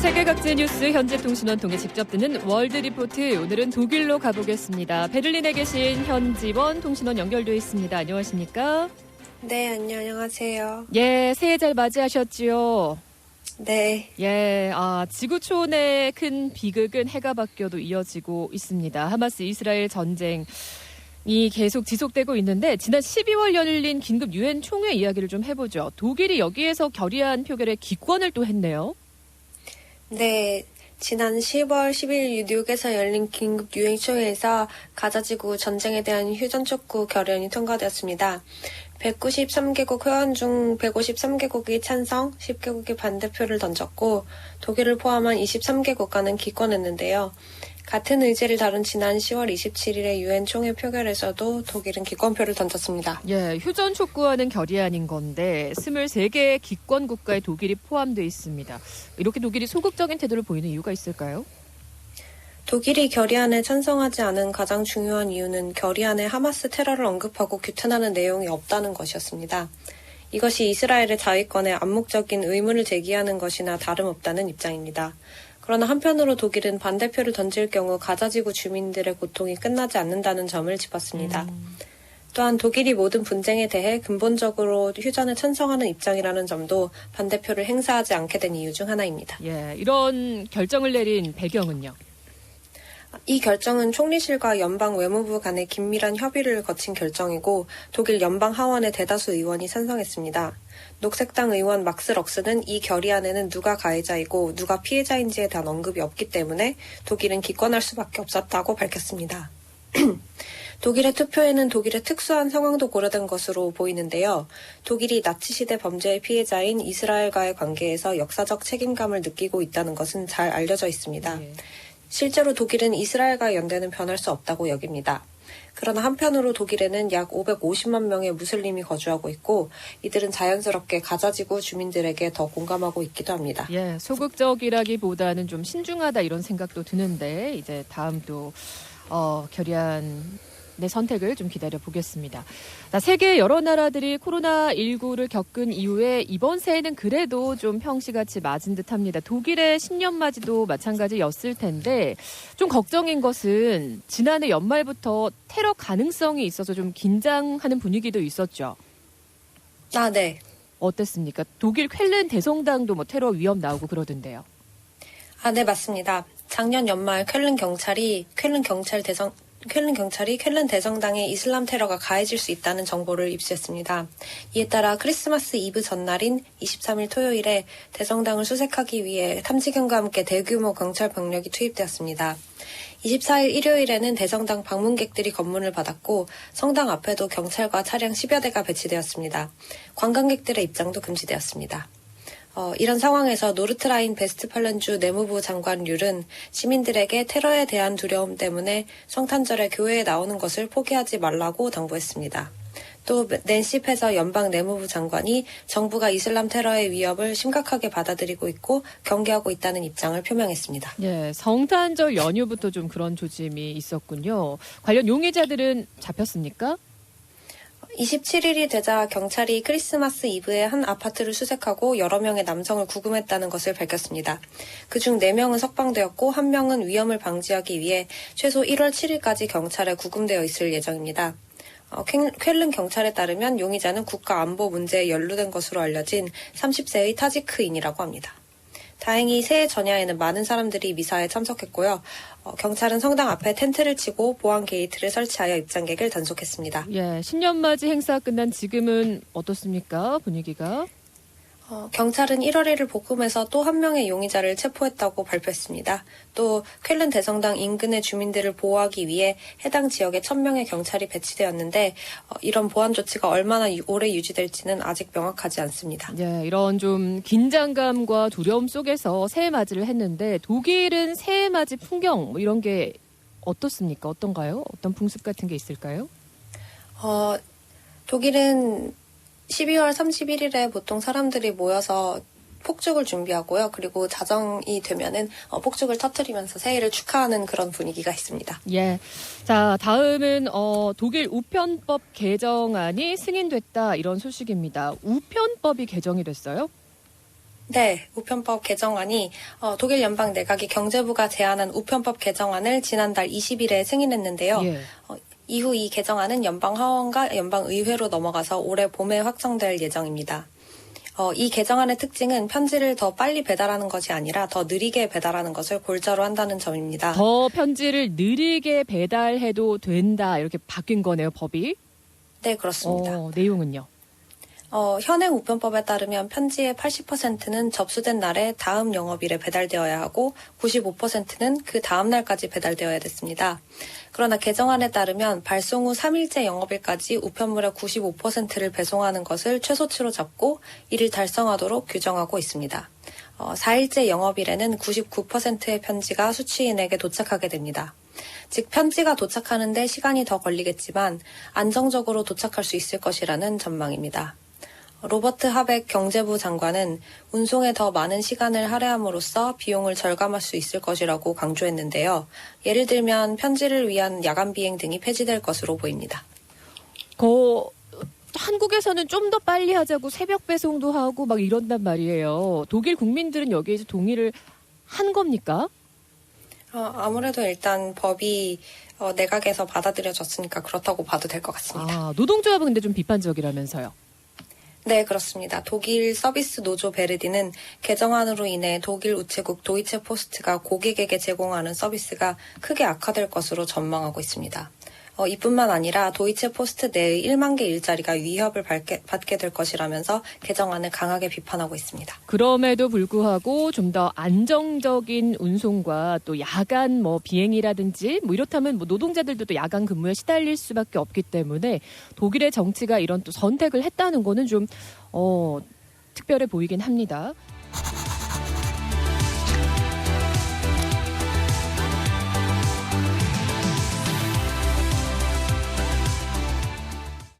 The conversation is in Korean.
세계 각지의 뉴스 현재 통신원 통해 직접 듣는 월드 리포트. 오늘은 독일로 가보겠습니다. 베를린에 계신 현지원 통신원 연결되어 있습니다. 안녕하십니까? 네, 안녕하세요. 예, 새해 잘 맞이하셨지요? 네. 예, 지구촌의 큰 비극은 해가 바뀌어도 이어지고 있습니다. 하마스 이스라엘 전쟁이 계속 지속되고 있는데 지난 12월 열린 긴급 유엔 총회 이야기를 좀 해보죠. 독일이 여기에서 결의안 표결에 기권을 또 했네요. 네, 지난 10월 10일 뉴욕에서 열린 긴급 유엔 총회에서 가자지구 전쟁에 대한 휴전 촉구 결의안이 통과되었습니다. 193개국 회원 중 153개국이 찬성, 10개국이 반대표를 던졌고 독일을 포함한 23개 국가는 기권했는데요. 같은 의제를 다룬 지난 10월 27일의 유엔 총회 표결에서도 독일은 기권표를 던졌습니다. 예, 휴전 촉구하는 결의안인 건데 23개의 기권 국가에 독일이 포함되어 있습니다. 이렇게 독일이 소극적인 태도를 보이는 이유가 있을까요? 독일이 결의안에 찬성하지 않은 가장 중요한 이유는 결의안에 하마스 테러를 언급하고 규탄하는 내용이 없다는 것이었습니다. 이것이 이스라엘의 자위권에 암묵적인 의문을 제기하는 것이나 다름없다는 입장입니다. 그러나 한편으로 독일은 반대표를 던질 경우 가자지구 주민들의 고통이 끝나지 않는다는 점을 짚었습니다. 또한 독일이 모든 분쟁에 대해 근본적으로 휴전에 찬성하는 입장이라는 점도 반대표를 행사하지 않게 된 이유 중 하나입니다. 예, 이런 결정을 내린 배경은요? 이 결정은 총리실과 연방 외무부 간의 긴밀한 협의를 거친 결정이고 독일 연방 하원의 대다수 의원이 찬성했습니다. 녹색당 의원 막스 럭스는 이 결의안에는 누가 가해자이고 누가 피해자인지에 대한 언급이 없기 때문에 독일은 기권할 수밖에 없었다고 밝혔습니다. 독일의 투표에는 독일의 특수한 상황도 고려된 것으로 보이는데요. 독일이 나치시대 범죄의 피해자인 이스라엘과의 관계에서 역사적 책임감을 느끼고 있다는 것은 잘 알려져 있습니다. 네. 실제로 독일은 이스라엘과 연대는 변할 수 없다고 여깁니다. 그러나 한편으로 독일에는 약 550만 명의 무슬림이 거주하고 있고 이들은 자연스럽게 가자지구 주민들에게 더 공감하고 있기도 합니다. 예, 소극적이라기보다는 좀 신중하다 이런 생각도 드는데 이제 다음 또 결의안의 선택을 좀 기다려 보겠습니다. 세계 여러 나라들이 코로나19를 겪은 이후에 이번 새해는 그래도 좀 평시같이 맞은 듯합니다. 독일의 신년맞이도 마찬가지였을 텐데 좀 걱정인 것은 지난해 연말부터 테러 가능성이 있어서 좀 긴장하는 분위기도 있었죠. 네. 어땠습니까? 독일 쾰른 대성당도 테러 위험 나오고 그러던데요. 네, 맞습니다. 작년 연말 쾰른 경찰이 쾰른 대성당에 이슬람 테러가 가해질 수 있다는 정보를 입수했습니다. 이에 따라 크리스마스 이브 전날인 23일 토요일에 대성당을 수색하기 위해 탐지견과 함께 대규모 경찰 병력이 투입되었습니다. 24일 일요일에는 대성당 방문객들이 검문을 받았고 성당 앞에도 경찰과 차량 10여 대가 배치되었습니다. 관광객들의 입장도 금지되었습니다. 이런 상황에서 노르트라인 베스트팔렌주 내무부 장관 률은 시민들에게 테러에 대한 두려움 때문에 성탄절에 교회에 나오는 것을 포기하지 말라고 당부했습니다. 또 낸시 페저 연방 내무부 장관이 정부가 이슬람 테러의 위협을 심각하게 받아들이고 있고 경계하고 있다는 입장을 표명했습니다. 예, 성탄절 연휴부터 좀 그런 조짐이 있었군요. 관련 용의자들은 잡혔습니까? 27일이 되자 경찰이 크리스마스 이브에 한 아파트를 수색하고 여러 명의 남성을 구금했다는 것을 밝혔습니다. 그중 4명은 석방되었고 1명은 위험을 방지하기 위해 최소 1월 7일까지 경찰에 구금되어 있을 예정입니다. 쾰른 경찰에 따르면 용의자는 국가 안보 문제에 연루된 것으로 알려진 30세의 타지크인이라고 합니다. 다행히 새해 전야에는 많은 사람들이 미사에 참석했고요. 경찰은 성당 앞에 텐트를 치고 보안 게이트를 설치하여 입장객을 단속했습니다. 예, 신년맞이 행사 끝난 지금은 어떻습니까? 분위기가? 경찰은 1월 1일 복음에서 또 1명의 용의자를 체포했다고 발표했습니다. 또 쾰른 대성당 인근의 주민들을 보호하기 위해 해당 지역에 1000명의 경찰이 배치되었는데 이런 보안 조치가 얼마나 오래 유지될지는 아직 명확하지 않습니다. 예, 이런 좀 긴장감과 두려움 속에서 새해 맞이를 했는데 독일은 새해 맞이 풍경 이런 게 어떻습니까? 어떤가요? 어떤 풍습 같은 게 있을까요? 독일은 12월 31일에 보통 사람들이 모여서 폭죽을 준비하고요. 그리고 자정이 되면은 폭죽을 터뜨리면서 새해를 축하하는 그런 분위기가 있습니다. 예. 자, 다음은 독일 우편법 개정안이 승인됐다 이런 소식입니다. 우편법이 개정이 됐어요? 네, 우편법 개정안이 독일 연방 내각이 경제부가 제안한 우편법 개정안을 지난달 20일에 승인했는데요. 예. 이후 이 개정안은 연방 하원과 연방 의회로 넘어가서 올해 봄에 확정될 예정입니다. 이 개정안의 특징은 편지를 더 빨리 배달하는 것이 아니라 더 느리게 배달하는 것을 골자로 한다는 점입니다. 더 편지를 느리게 배달해도 된다 이렇게 바뀐 거네요, 법이. 네, 그렇습니다. 내용은요? 현행 우편법에 따르면 편지의 80%는 접수된 날에 다음 영업일에 배달되어야 하고 95%는 그 다음 날까지 배달되어야 됐습니다. 그러나 개정안에 따르면 발송 후 3일째 영업일까지 우편물의 95%를 배송하는 것을 최소치로 잡고 이를 달성하도록 규정하고 있습니다. 4일째 영업일에는 99%의 편지가 수취인에게 도착하게 됩니다. 즉 편지가 도착하는데 시간이 더 걸리겠지만 안정적으로 도착할 수 있을 것이라는 전망입니다. 로버트 하벡 경제부 장관은 운송에 더 많은 시간을 할애함으로써 비용을 절감할 수 있을 것이라고 강조했는데요. 예를 들면 편지를 위한 야간 비행 등이 폐지될 것으로 보입니다. 한국에서는 좀 더 빨리 하자고 새벽 배송도 하고 막 이런단 말이에요. 독일 국민들은 여기에 동의를 한 겁니까? 아무래도 일단 법이 내각에서 받아들여졌으니까 그렇다고 봐도 될 것 같습니다. 노동조합은 근데 좀 비판적이라면서요. 네, 그렇습니다. 독일 서비스 노조 베르디는 개정안으로 인해 독일 우체국 도이체 포스트가 고객에게 제공하는 서비스가 크게 악화될 것으로 전망하고 있습니다. 이뿐만 아니라 도이체 포스트 내의 1만 개 일자리가 위협을 받게 될 것이라면서 개정안을 강하게 비판하고 있습니다. 그럼에도 불구하고 좀 더 안정적인 운송과 또 야간 비행이라든지 이렇다면 노동자들도 또 야간 근무에 시달릴 수밖에 없기 때문에 독일의 정치가 이런 또 선택을 했다는 거는 좀 특별해 보이긴 합니다.